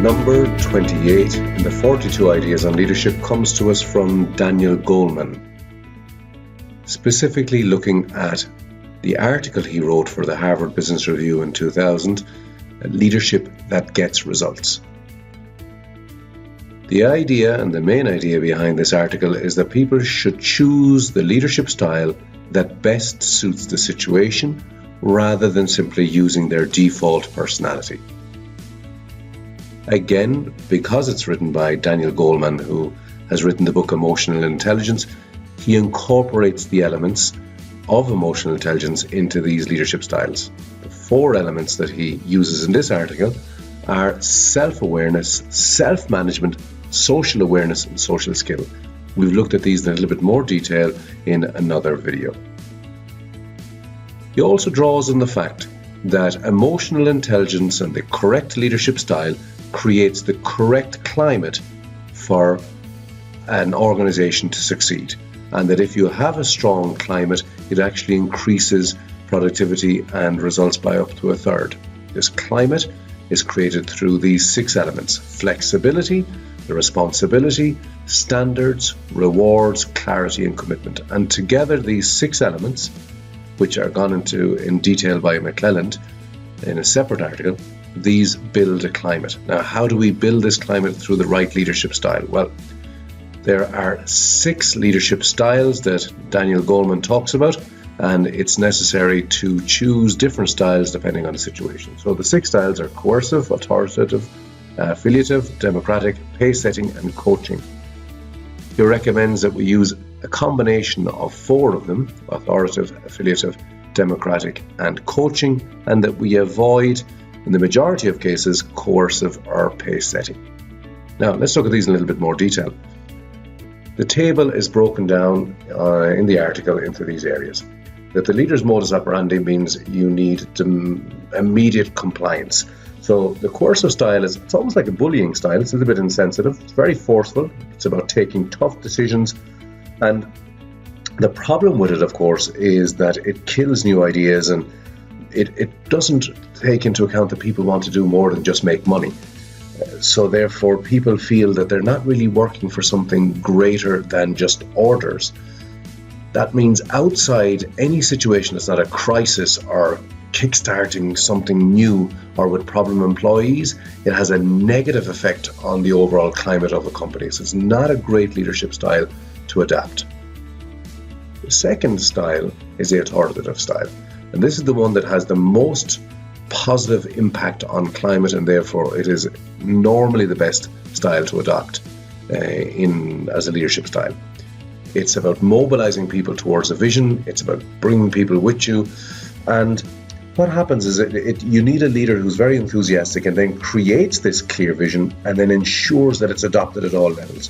Number 28 in the 42 Ideas on Leadership comes to us from Daniel Goleman, specifically looking at the article he wrote for the Harvard Business Review in 2000, Leadership That Gets Results. The idea and the main idea behind this article is that people should choose the leadership style that best suits the situation rather than simply using their default personality. Again, because it's written by Daniel Goleman, who has written the book Emotional Intelligence, he incorporates the elements of emotional intelligence into these leadership styles. The 4 elements that he uses in this article are self-awareness, self-management, social awareness, and social skill. We've looked at these in a little bit more detail in another video. He also draws on the fact that emotional intelligence and the correct leadership style creates the correct climate for an organization to succeed, and that if you have a strong climate, it actually increases productivity and results by up to a third. This climate is created through these 6 elements: flexibility, the responsibility, standards, rewards, clarity, and commitment. And together, these 6 elements, which are gone into in detail by McClelland in a separate article, these build a climate. Now, how do we build this climate? Through the right leadership style. Well, there are 6 leadership styles that Daniel Goleman talks about, and it's necessary to choose different styles depending on the situation. So the 6 styles are coercive, authoritative, affiliative, democratic, pace-setting, and coaching. He recommends that we use a combination of 4 of them: authoritative, affiliative, democratic, and coaching, and that we avoid, in the majority of cases, coercive or pace-setting. Now, let's look at these in a little bit more detail. The table is broken down in the article into these areas. That the leader's modus operandi means you need immediate compliance. So the coercive style it's almost like a bullying style. It's a little bit insensitive. It's very forceful. It's about taking tough decisions. And the problem with it, of course, is that it kills new ideas, and it doesn't take into account that people want to do more than just make money. So therefore, people feel that they're not really working for something greater than just orders. That means outside any situation that's not a crisis or kickstarting something new or with problem employees, it has a negative effect on the overall climate of a company. So it's not a great leadership style to adapt. The second style is the authoritative style. And this is the one that has the most positive impact on climate, and therefore it is normally the best style to adopt as a leadership style. It's about mobilizing people towards a vision. It's about bringing people with you. And what happens is you need a leader who's very enthusiastic and then creates this clear vision and then ensures that it's adopted at all levels.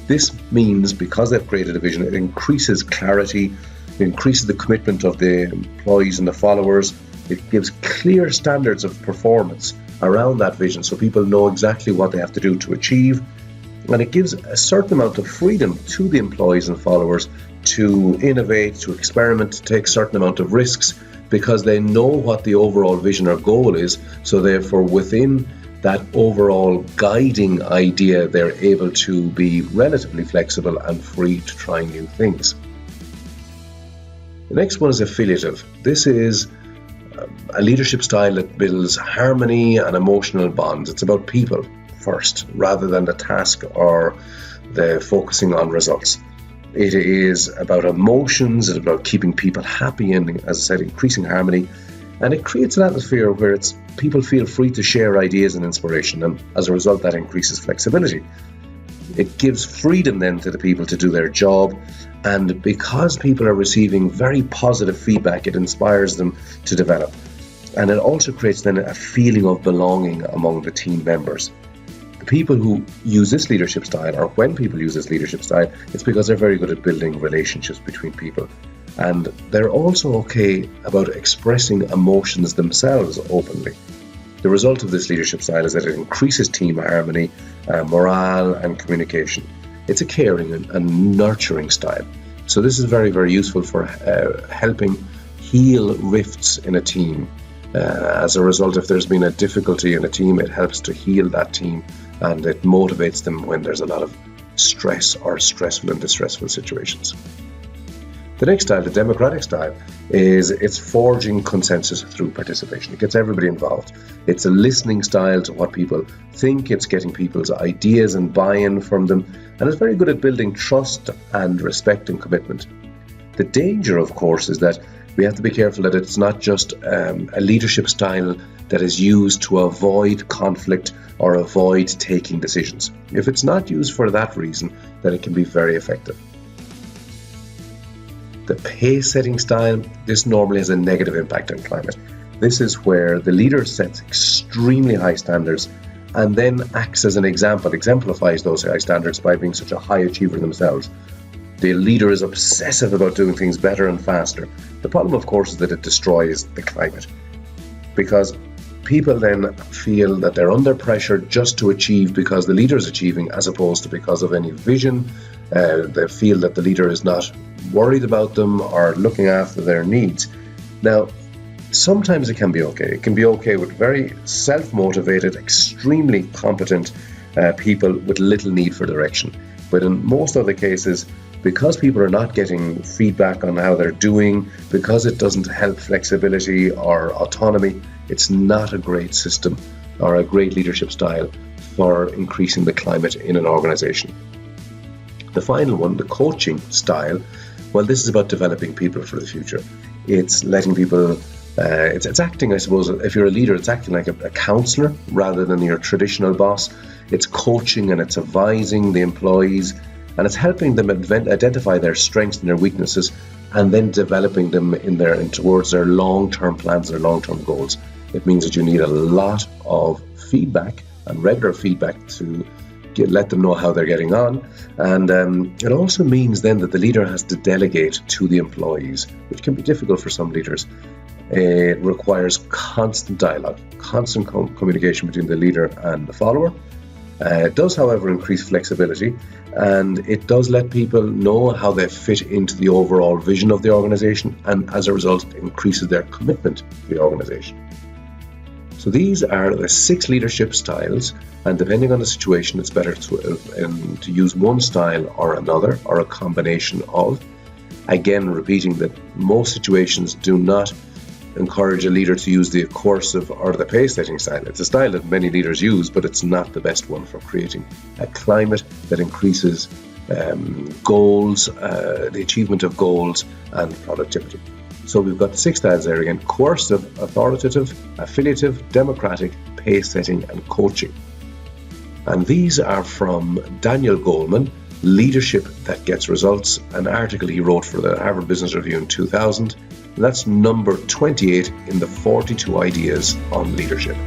This means, because they've created a vision, it increases clarity, it increases the commitment of the employees and the followers. It gives clear standards of performance around that vision so people know exactly what they have to do to achieve. And it gives a certain amount of freedom to the employees and followers to innovate, to experiment, to take a certain amount of risks, because they know what the overall vision or goal is. So therefore, within that overall guiding idea, they're able to be relatively flexible and free to try new things. The next one is affiliative. This is a leadership style that builds harmony and emotional bonds. It's about people first, rather than the task or the focusing on results. It is about emotions, it's about keeping people happy and, as I said, increasing harmony. And it creates an atmosphere where people feel free to share ideas and inspiration, and as a result that increases flexibility. It gives freedom then to the people to do their job, and because people are receiving very positive feedback, it inspires them to develop. And it also creates then a feeling of belonging among the team members. The people who use this leadership style, or when people use this leadership style, it's because they're very good at building relationships between people. And they're also okay about expressing emotions themselves openly. The result of this leadership style is that it increases team harmony, morale, and communication. It's a caring and nurturing style. So this is very, very useful for helping heal rifts in a team. As a result, if there's been a difficulty in a team, it helps to heal that team, and it motivates them when there's a lot of stress or stressful and distressful situations. The next style, the democratic style, it's forging consensus through participation. It gets everybody involved. It's a listening style to what people think. It's getting people's ideas and buy-in from them, and it's very good at building trust and respect and commitment. The danger, of course, is that we have to be careful that it's not just a leadership style that is used to avoid conflict or avoid taking decisions. If it's not used for that reason, then it can be very effective. The pace-setting style, this normally has a negative impact on climate. This is where the leader sets extremely high standards and then acts as an example, exemplifies those high standards by being such a high achiever themselves. The leader is obsessive about doing things better and faster. The problem, of course, is that it destroys the climate, because people then feel that they're under pressure just to achieve because the leader is achieving, as opposed to because of any vision. They feel that the leader is not worried about them or looking after their needs. Now, sometimes it can be okay. It can be okay with very self-motivated, extremely competent people with little need for direction. But in most other cases, because people are not getting feedback on how they're doing, because it doesn't help flexibility or autonomy, it's not a great system or a great leadership style for increasing the climate in an organization. The final one, the coaching style, well, this is about developing people for the future. It's letting people, it's acting, I suppose, if you're a leader, it's acting like a counselor rather than your traditional boss. It's coaching and it's advising the employees, and it's helping them identify their strengths and their weaknesses, and then developing them towards their long-term plans, their long-term goals. It means that you need a lot of feedback and regular feedback to let them know how they're getting on. And it also means then that the leader has to delegate to the employees, which can be difficult for some leaders. It requires constant dialogue, constant communication between the leader and the follower. It does, however, increase flexibility, and it does let people know how they fit into the overall vision of the organization, and as a result, it increases their commitment to the organization. So these are the 6 leadership styles, and depending on the situation, it's better to use one style or another, or a combination of. Again, repeating that most situations do not encourage a leader to use the coercive or the pace-setting style. It's a style that many leaders use, but it's not the best one for creating a climate that increases goals, the achievement of goals and productivity. So we've got 6 styles there again: coercive, authoritative, affiliative, democratic, pace-setting and coaching. And these are from Daniel Goleman, Leadership That Gets Results, an article he wrote for the Harvard Business Review in 2000. And that's number 28 in the 42 ideas on leadership.